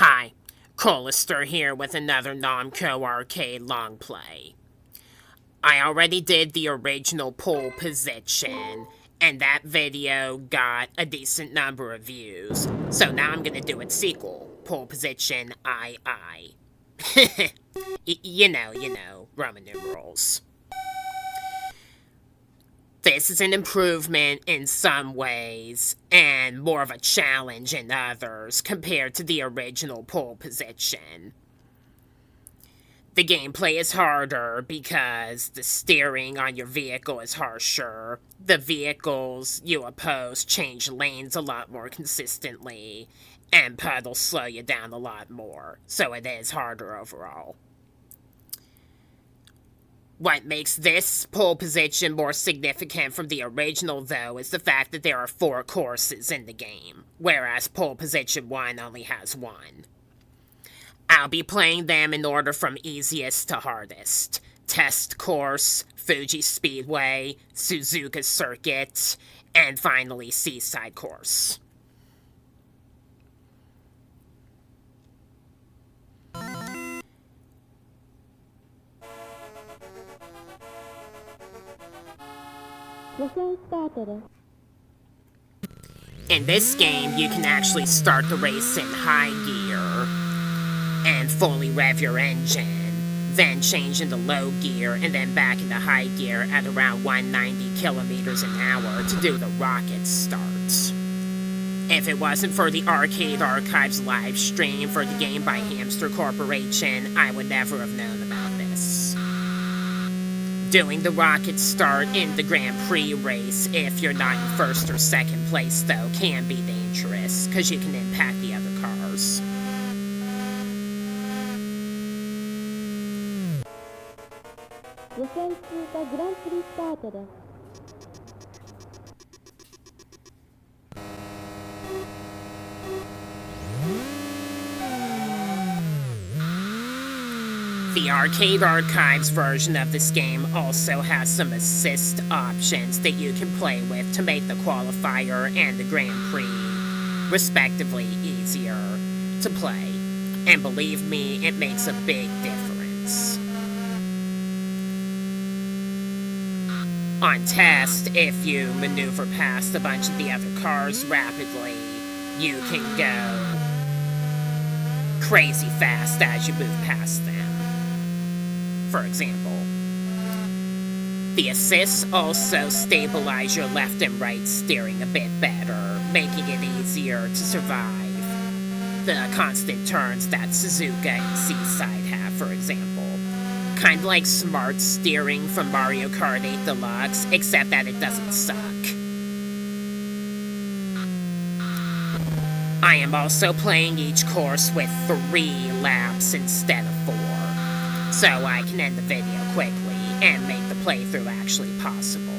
Hi, Colister here with another Namco arcade long play. I already did the original pole position, and that video got a decent number of views. So now I'm gonna do its sequel, pole position II. you know, Roman numerals. This is an improvement in some ways, and more of a challenge in others, compared to the original pole position. The gameplay is harder because the steering on your vehicle is harsher. The vehicles you oppose change lanes a lot more consistently, and Puddles slow you down a lot more, so it is harder overall. What makes this pole position more significant from the original, though, is the fact that there are 4 courses in the game, whereas pole position 1 only has 1. I'll be playing them in order from easiest to hardest. Test Course, Fuji Speedway, Suzuka Circuit, and finally Seaside Course. In this game, you can actually start the race in high gear and fully rev your engine, then change into low gear and then back into high gear at around 190 kilometers an hour to do the rocket start. If it wasn't for the Arcade Archives live stream for the game by Hamster Corporation, I would never have known about this. Doing the rocket start in the Grand Prix race, if you're not in first or second place though, can be dangerous, because you can impact the other cars. The Arcade Archives version of this game also has some assist options that you can play with to make the qualifier and the Grand Prix, respectively, easier to play. And believe me, it makes a big difference. On test, if you maneuver past a bunch of the other cars rapidly, you can go crazy fast as you move past them. For example, the assists also stabilize your left and right steering a bit better, making it easier to survive the constant turns that Suzuka and Seaside have, for example. Kind of like smart steering from Mario Kart 8 Deluxe, except that it doesn't suck. I am also playing each course with 3 laps instead of 4. So I can end the video quickly and make the playthrough actually possible.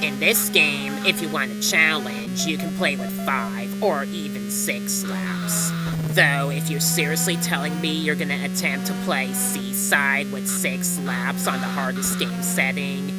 In this game, if you want a challenge, you can play with 5 or even 6 laps. Though, if you're seriously telling me you're gonna attempt to play Seaside with 6 laps on the hardest game setting,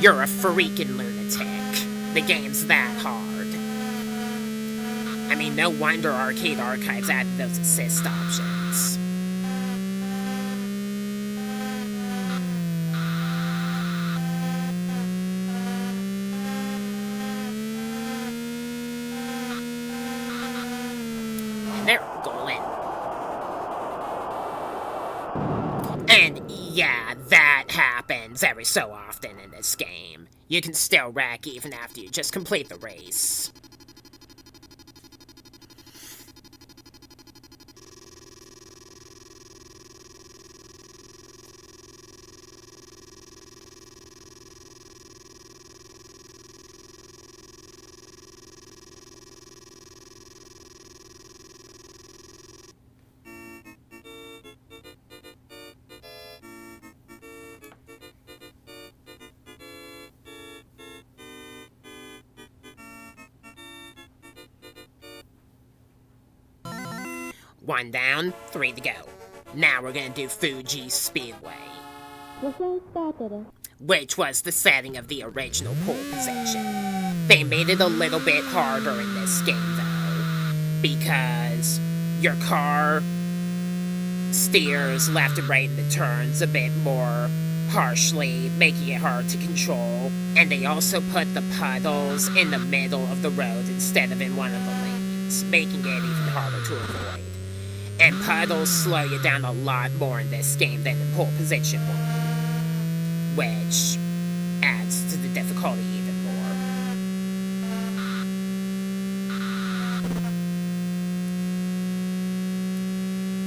you're a freaking lunatic. The game's that hard. I mean, no wonder Arcade Archives added those assist options. There, going. And yeah, that happens every so often in this game. You can still wreck even after you just complete the race. One down, 3 to go. Now we're gonna do Fuji Speedway, which was the setting of the original pole position. They made it a little bit harder in this game though, because your car steers left and right in the turns a bit more harshly, making it hard to control. And they also put the puddles in the middle of the road instead of in one of the lanes, making it even harder to avoid. And puddles slow you down a lot more in this game than in pole position 1, which adds to the difficulty even more.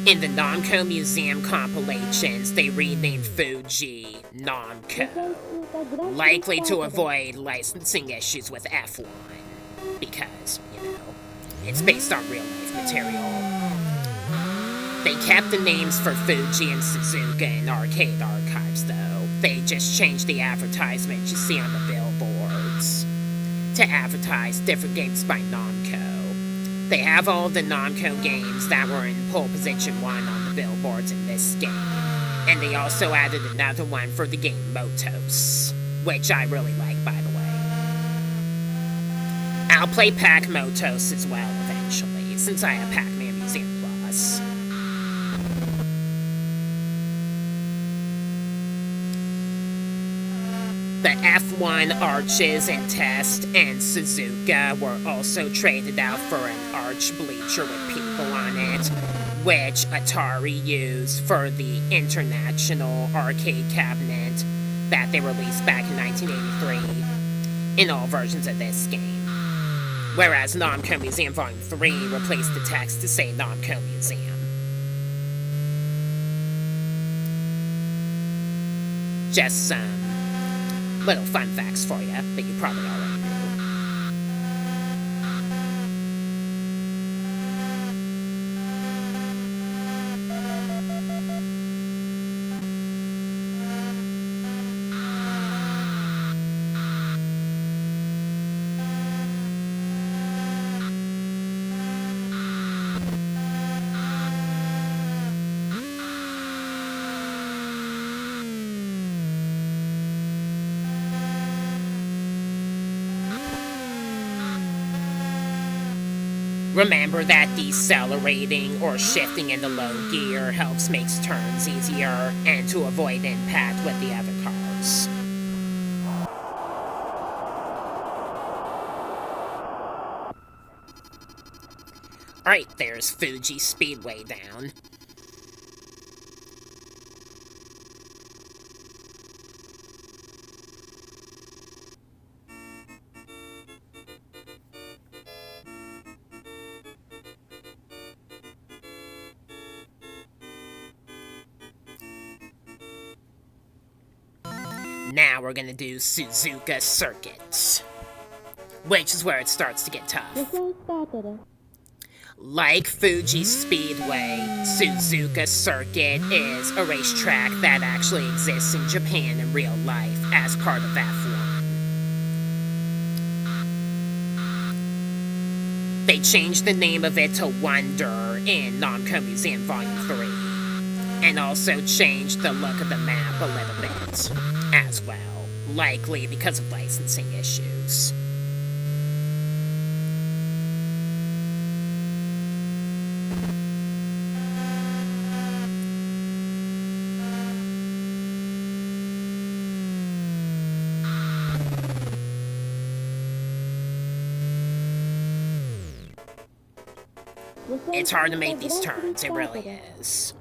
In the Namco Museum compilations, they renamed Fuji Namco, likely to avoid licensing issues with F1, because, you know, it's based on real-life material. They kept the names for Fuji and Suzuka in arcade archives, though. They just changed the advertisement you see on the billboards to advertise different games by Namco. They have all the Namco games that were in pole position 1 on the billboards in this game. And they also added another one for the game Motos, which I really like, by the way. I'll play Pac Motos as well eventually, since I have Pac-Man Museum Plus. The F1 Arches and Test and Suzuka were also traded out for an arch bleacher with people on it, which Atari used for the International Arcade Cabinet that they released back in 1983 in all versions of this game. Whereas Namco Museum Volume 3 replaced the text to say Namco Museum. Just some little fun facts for you that you probably already knew. Remember that decelerating or shifting into low gear helps make turns easier and to avoid impact with the other cars. Alright, there's Fuji Speedway down. Now we're gonna do Suzuka Circuit, which is where it starts to get tough. Like Fuji Speedway, Suzuka Circuit is a racetrack that actually exists in Japan in real life as part of F1. They changed the name of it to Wonder in Namco Museum Volume 3, and also changed the look of the map a little bit as well, likely because of licensing issues. It's hard to make these turns, it really is.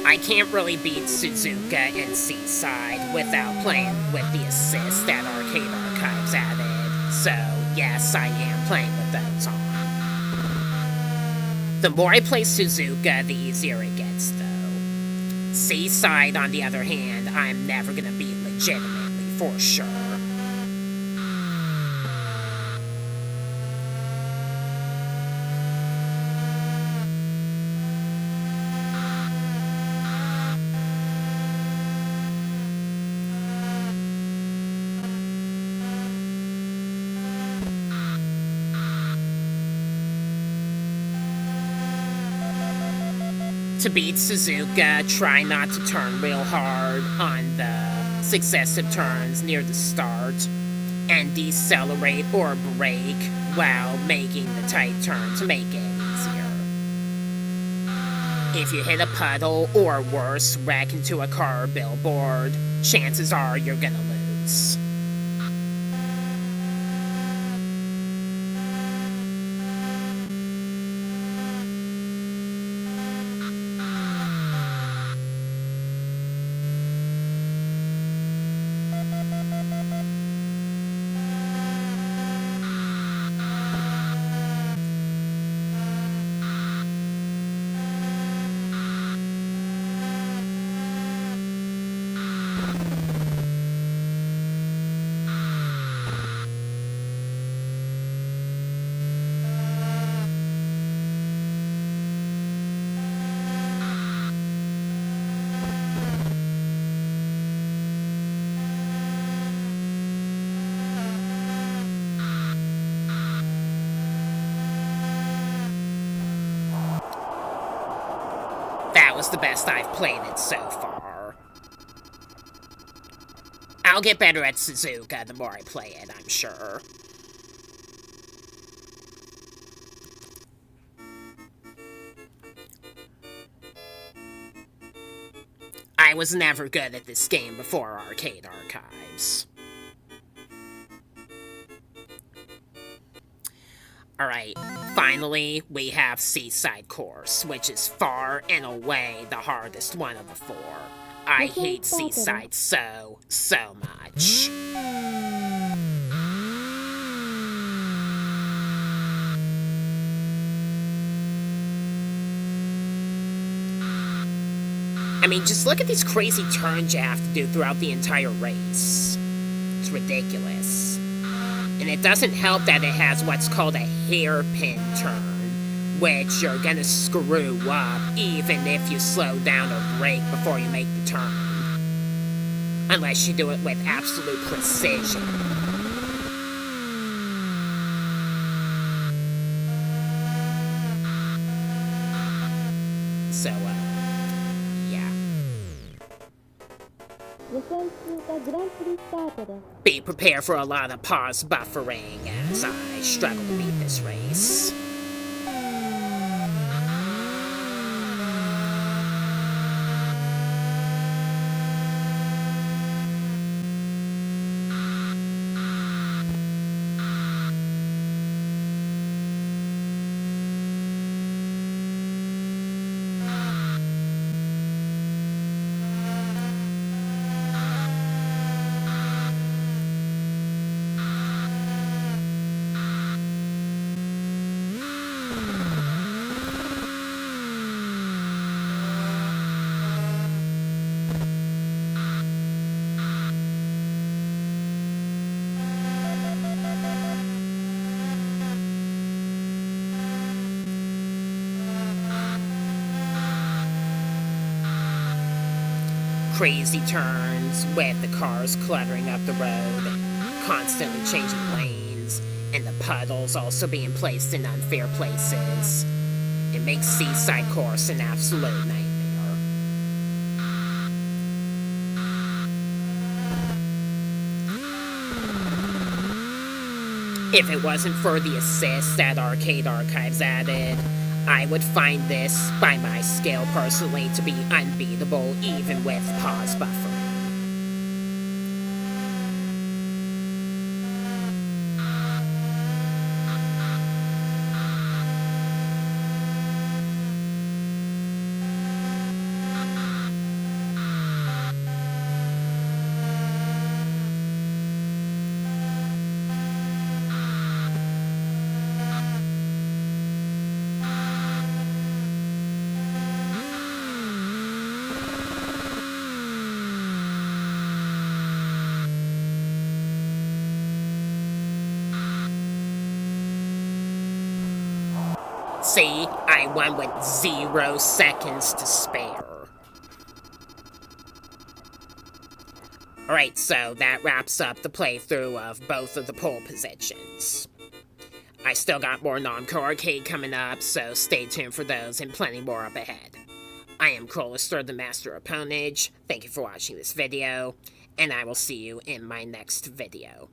I can't really beat Suzuka and Seaside without playing with the assists that Arcade Archives added, so yes, I am playing with those on. The more I play Suzuka, the easier it gets, though. Seaside, on the other hand, I'm never gonna beat legitimately, for sure. To beat Suzuka, try not to turn real hard on the successive turns near the start, and decelerate or brake while making the tight turn to make it easier. If you hit a puddle, or worse, wreck into a car or billboard, chances are you're gonna lose. That was the best I've played it so far. I'll get better at Suzuka the more I play it, I'm sure. I was never good at this game before Arcade Archives. Alright, finally, we have Seaside Course, which is far and away the hardest one of the four. I hate Seaside so much. I mean, just look at these crazy turns you have to do throughout the entire race. It's ridiculous. And it doesn't help that it has what's called a hairpin turn, which you're gonna screw up even if you slow down or brake before you make the turn. Unless you do it with absolute precision. So, yeah. Be prepared for a lot of pause buffering as I struggle to beat this race. Crazy turns with the cars cluttering up the road, constantly changing lanes, and the puddles also being placed in unfair places. It makes Seaside Course an absolute nightmare. If it wasn't for the assist that Arcade Archives added, I would find this, by my scale personally, to be unbeatable even with pause buffering. See, I won with 0 seconds to spare. Alright, so that wraps up the playthrough of both of the pole positions. I still got more Namco Arcade coming up, so stay tuned for those and plenty more up ahead. I am Crowlister, the Master of Ponage. Thank you for watching this video, and I will see you in my next video.